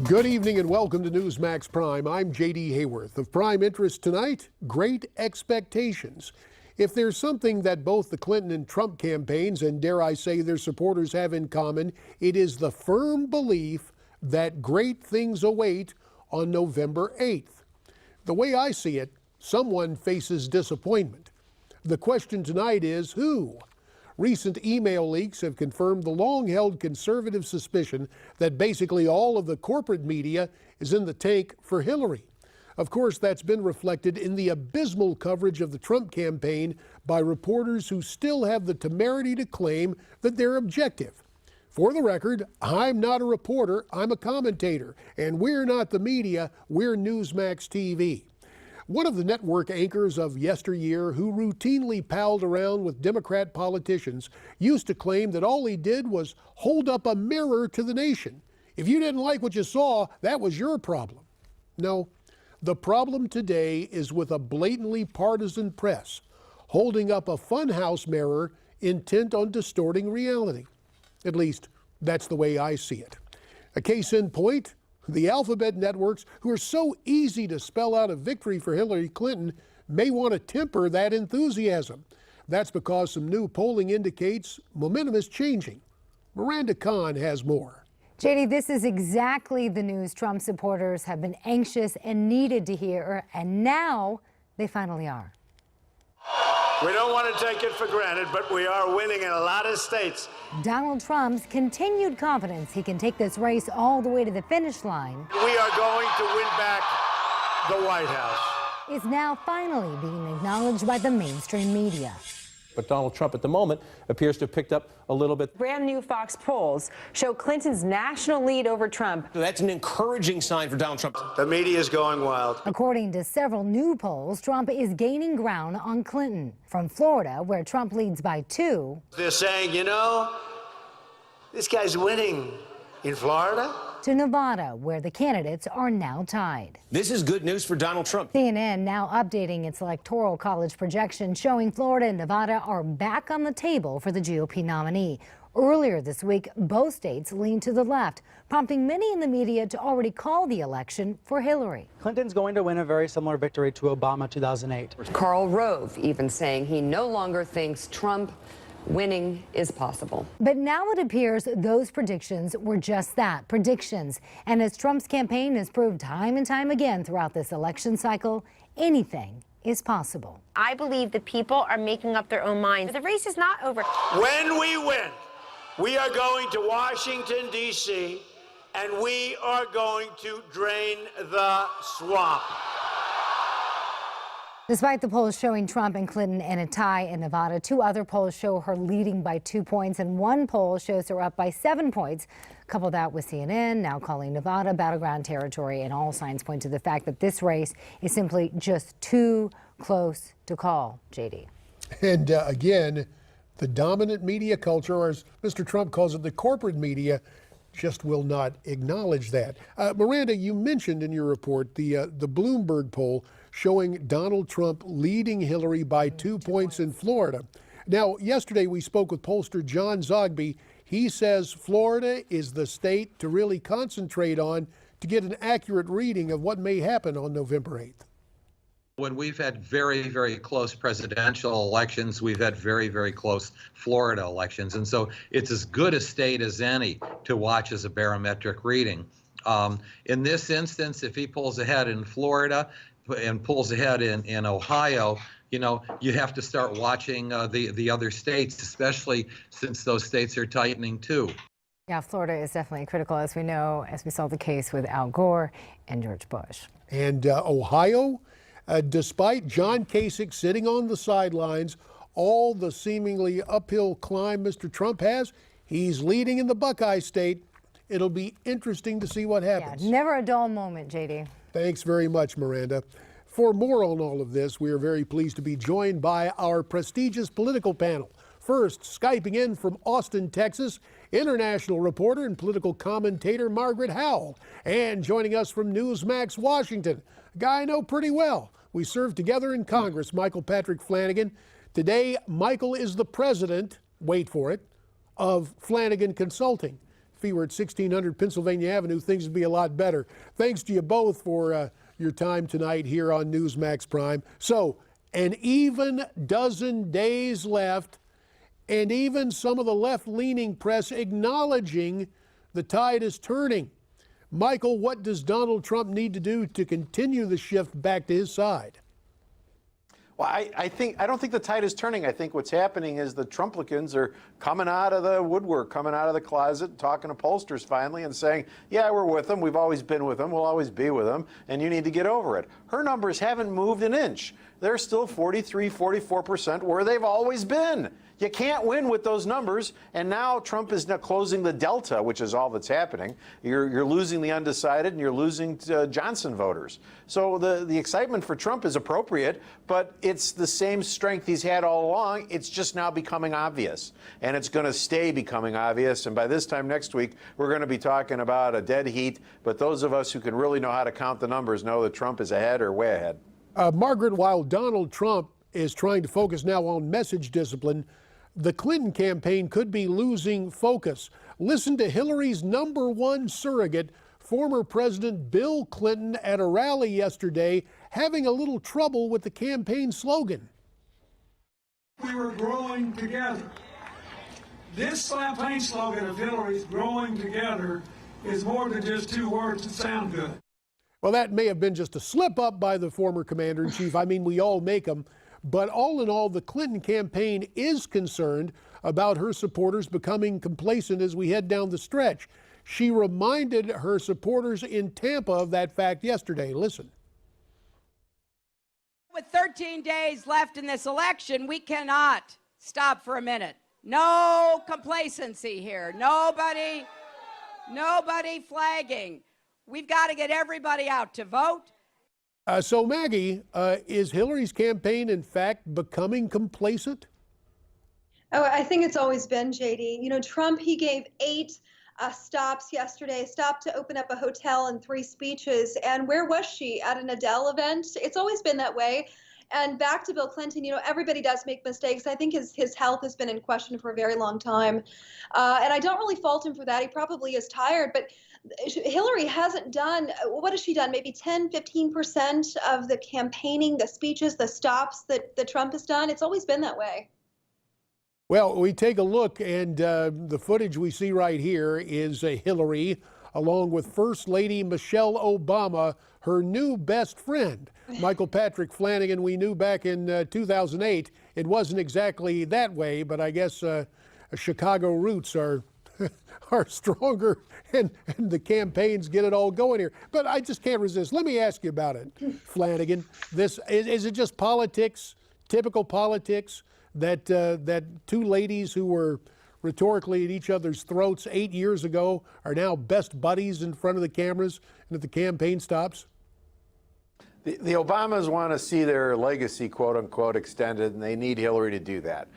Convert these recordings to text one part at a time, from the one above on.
Good evening and welcome to Newsmax Prime. I'm J.D. Hayworth. Of prime interest tonight, great expectations. If there's something that both the Clinton and Trump campaigns, and dare I say their supporters, have in common, it is the firm belief that great things await on November 8th. The way I see it, someone faces disappointment. The question tonight is who? Recent email leaks have confirmed the long-held conservative suspicion that basically all of the corporate media is in the tank for Hillary. Of course, that's been reflected in the abysmal coverage of the Trump campaign by reporters who still have the temerity to claim that they're objective. For the record, I'm not a reporter, I'm a commentator, and we're not the media, we're Newsmax TV. One of the network anchors of yesteryear, who routinely palled around with Democrat politicians, used to claim that all he did was hold up a mirror to the nation. If you didn't like what you saw, that was your problem. No, the problem today is with a blatantly partisan press, holding up a funhouse mirror intent on distorting reality. At least, that's the way I see it. A case in point, the alphabet networks, who are so easy to spell out a victory for Hillary Clinton, may want to temper that enthusiasm. That's because some new polling indicates momentum is changing. Miranda Kahn has more. JD, this is exactly the news Trump supporters have been anxious and needed to hear, and now they finally are. We don't want to take it for granted, but we are winning in a lot of states. Donald Trump's continued confidence he can take this race all the way to the finish line. We are going to win back the White House. Is now finally being acknowledged by the mainstream media. But Donald Trump at the moment appears to have picked up a little bit. Brand new Fox polls show Clinton's national lead over Trump. That's an encouraging sign for Donald Trump. The media is going wild. According to several new polls, Trump is gaining ground on Clinton. From Florida, where Trump leads by 2. They're saying, you know, this guy's winning in Florida. To Nevada, where the candidates are now tied. This is good news for Donald Trump. CNN now updating its electoral college projection, showing Florida and Nevada are back on the table for the GOP nominee. Earlier this week, both states leaned to the left, prompting many in the media to already call the election for Hillary. Clinton's going to win a very similar victory to Obama 2008. Karl Rove even saying he no longer thinks Trump winning is possible. But now it appears those predictions were just that, predictions. And as Trump's campaign has proved time and time again throughout this election cycle, anything is possible. I believe the people are making up their own minds. The race is not over. When we win, we are going to Washington, D.C., and we are going to drain the swamp. Despite the polls showing Trump and Clinton in a tie in Nevada, 2 other polls show her leading by 2 points, and 1 poll shows her up by 7 points. Couple that with CNN now calling Nevada battleground territory, and all signs point to the fact that this race is simply just too close to call, JD. And again, the dominant media culture, or as Mr. Trump calls it, the corporate media, just will not acknowledge that. Miranda, you mentioned in your report the Bloomberg poll showing Donald Trump leading Hillary by 2 points in Florida. Now, yesterday we spoke with pollster John Zogby. He says Florida is the state to really concentrate on to get an accurate reading of what may happen on November 8th. When we've had very, very close presidential elections, we've had very, very close Florida elections. And so it's as good a state as any to watch as a barometric reading. In this instance, if he pulls ahead in Florida and pulls ahead in Ohio, you know, you have to start watching the other states, especially since those states are tightening too. Yeah, Florida is definitely critical, as we know, as we saw the case with Al Gore and George Bush. And Ohio, despite John Kasich sitting on the sidelines, all the seemingly uphill climb Mr. Trump has, he's leading in the Buckeye State. It'll be interesting to see what happens. Yeah, never a dull moment, JD. Thanks very much, Miranda. For more on all of this, we are very pleased to be joined by our prestigious political panel. First, Skyping in from Austin, Texas, international reporter and political commentator Margaret Howell. And joining us from Newsmax, Washington, a guy I know pretty well. We served together in Congress, Michael Patrick Flanagan. Today, Michael is the president, wait for it, of Flanagan Consulting. If he were at 1600 Pennsylvania Avenue, things would be a lot better. Thanks to you both for your time tonight here on Newsmax Prime. So, an even dozen days left, and even some of the left-leaning press acknowledging the tide is turning. Michael, what does Donald Trump need to do to continue the shift back to his side? Well, I don't think the tide is turning. I think what's happening is the Trumplicans are coming out of the woodwork, coming out of the closet, talking to pollsters finally and saying, yeah, we're with them. We've always been with them. We'll always be with them. And you need to get over it. Her numbers haven't moved an inch. They're still 43, 44% where they've always been. You can't win with those numbers, and now Trump is now closing the delta, which is all that's happening. You're losing the undecided, and you're losing Johnson voters. So the excitement for Trump is appropriate, but it's the same strength he's had all along. It's just now becoming obvious, and it's going to stay becoming obvious. And by this time next week, we're going to be talking about a dead heat. But those of us who can really know how to count the numbers know that Trump is ahead or way ahead. Margaret, while Donald Trump is trying to focus now on message discipline, the Clinton campaign could be losing focus. Listen to Hillary's #1 surrogate, former President Bill Clinton, at a rally yesterday, having a little trouble with the campaign slogan. We were growing together. This campaign slogan of Hillary's, growing together, is more than just two words that sound good. Well, that may have been just a slip up by the former commander-in-chief. I mean, we all make them. But all in all, the Clinton campaign is concerned about her supporters becoming complacent as we head down the stretch. She reminded her supporters in Tampa of that fact yesterday. Listen. With 13 days left in this election, we cannot stop for a minute. No complacency here. Nobody flagging. We've got to get everybody out to vote. So, Maggie, is Hillary's campaign, in fact, becoming complacent? Oh, I think it's always been, JD. You know, Trump, he gave 8 stops yesterday, stopped to open up a hotel and 3 speeches. And where was she? At an Adele event? It's always been that way. And back to Bill Clinton, you know, everybody does make mistakes. I think his health has been in question for a very long time. And I don't really fault him for that. He probably is tired. But Hillary hasn't done, what has she done? Maybe 10, 15% of the campaigning, the speeches, the stops that Trump has done. It's always been that way. Well, we take a look, and the footage we see right here is Hillary, along with First Lady Michelle Obama, her new best friend. Michael Patrick Flanagan, we knew back in 2008. It wasn't exactly that way, but I guess Chicago roots are stronger, and the campaigns get it all going here. But I just can't resist. Let me ask you about it, Flanagan. Is it just politics, typical politics, that two ladies who were rhetorically at each other's throats 8 years ago are now best buddies in front of the cameras and at the campaign stops? The Obamas want to see their legacy, quote unquote, extended, and they need Hillary to do that.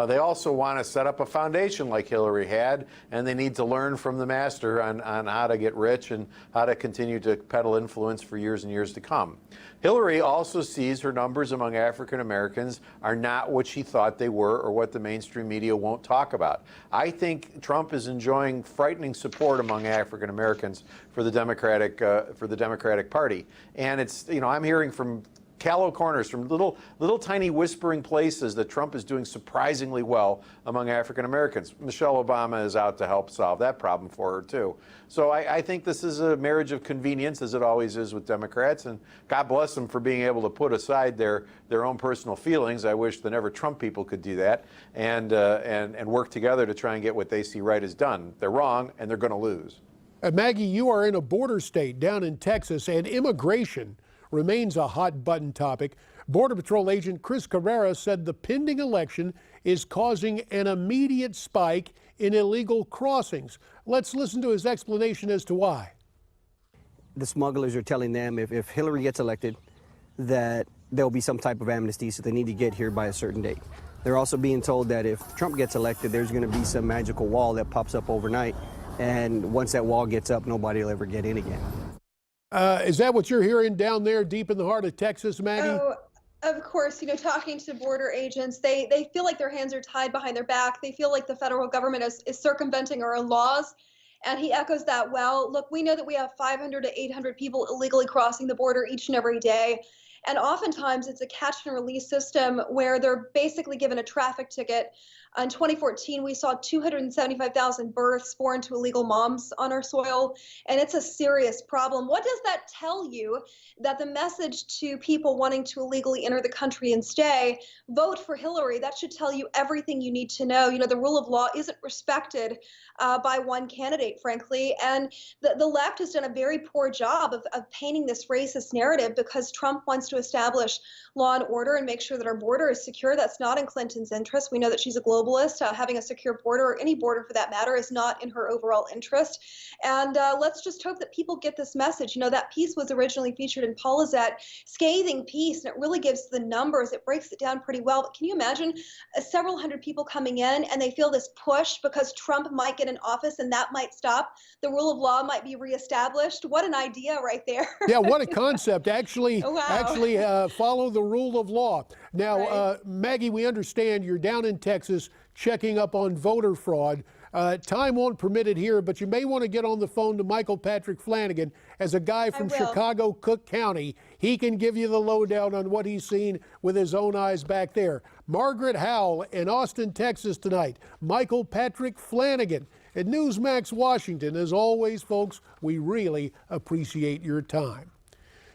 They also want to set up a foundation like Hillary had, and they need to learn from the master on how to get rich and how to continue to peddle influence for years and years to come. Hillary also sees her numbers among African Americans are not what she thought they were or what the mainstream media won't talk about. I think Trump is enjoying frightening support among African Americans for the Democratic Party. And it's, you know, I'm hearing from callow corners, from little tiny whispering places, that Trump is doing surprisingly well among African Americans. Michelle Obama is out to help solve that problem for her too. So I think this is a marriage of convenience, as it always is with Democrats, and God bless them for being able to put aside their own personal feelings. I wish the never Trump people could do that and work together to try and get what they see right is done. They're wrong, and they're going to lose. Maggie, you are in a border state down in Texas, and immigration remains a hot button topic. Border Patrol agent Chris Carrera said the pending election is causing an immediate spike in illegal crossings. Let's listen to his explanation as to why. The smugglers are telling them if Hillary gets elected, that there'll be some type of amnesty, so they need to get here by a certain date. They're also being told that if Trump gets elected, there's going to be some magical wall that pops up overnight, and once that wall gets up, nobody will ever get in again. Is that what you're hearing down there deep in the heart of Texas, Maggie? Oh, of course, you know, talking to border agents, they feel like their hands are tied behind their back. They feel like the federal government is circumventing our own laws. And he echoes that well. Look, we know that we have 500 to 800 people illegally crossing the border each and every day. And oftentimes it's a catch and release system where they're basically given a traffic ticket. In 2014, we saw 275,000 births born to illegal moms on our soil, and it's a serious problem. What does that tell you? That the message to people wanting to illegally enter the country and stay, vote for Hillary. That should tell you everything you need to know. You know, the rule of law isn't respected by one candidate, frankly, and the left has done a very poor job of painting this racist narrative because Trump wants to establish law and order and make sure that our border is secure. That's not in Clinton's interest. We know that she's a globalist. Having a secure border, or any border for that matter, is not in her overall interest. And let's just hope that people get this message. You know, that piece was originally featured in Paulizet, scathing piece, and it really gives the numbers. It breaks it down pretty well. But can you imagine several hundred people coming in and they feel this push because Trump might get in office and that might stop? The rule of law might be reestablished. What an idea right there. Yeah, what a concept. Actually, Wow. follow the rule of law. Now, Right. Maggie, we understand you're down in Texas checking up on voter fraud. Time won't permit it here, but you may want to get on the phone to Michael Patrick Flanagan. As a guy from will. Chicago, Cook County, he can give you the lowdown on what he's seen with his own eyes back there. Margaret Howell in Austin, Texas tonight. Michael Patrick Flanagan at Newsmax Washington. As always, folks, we really appreciate your time.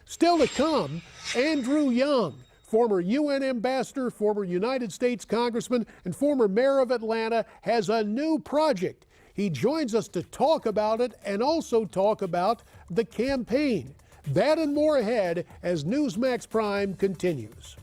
Still to come, Andrew Young, former UN ambassador, former United States congressman, and former mayor of Atlanta, has a new project. He joins us to talk about it and also talk about the campaign. That and more ahead as Newsmax Prime continues.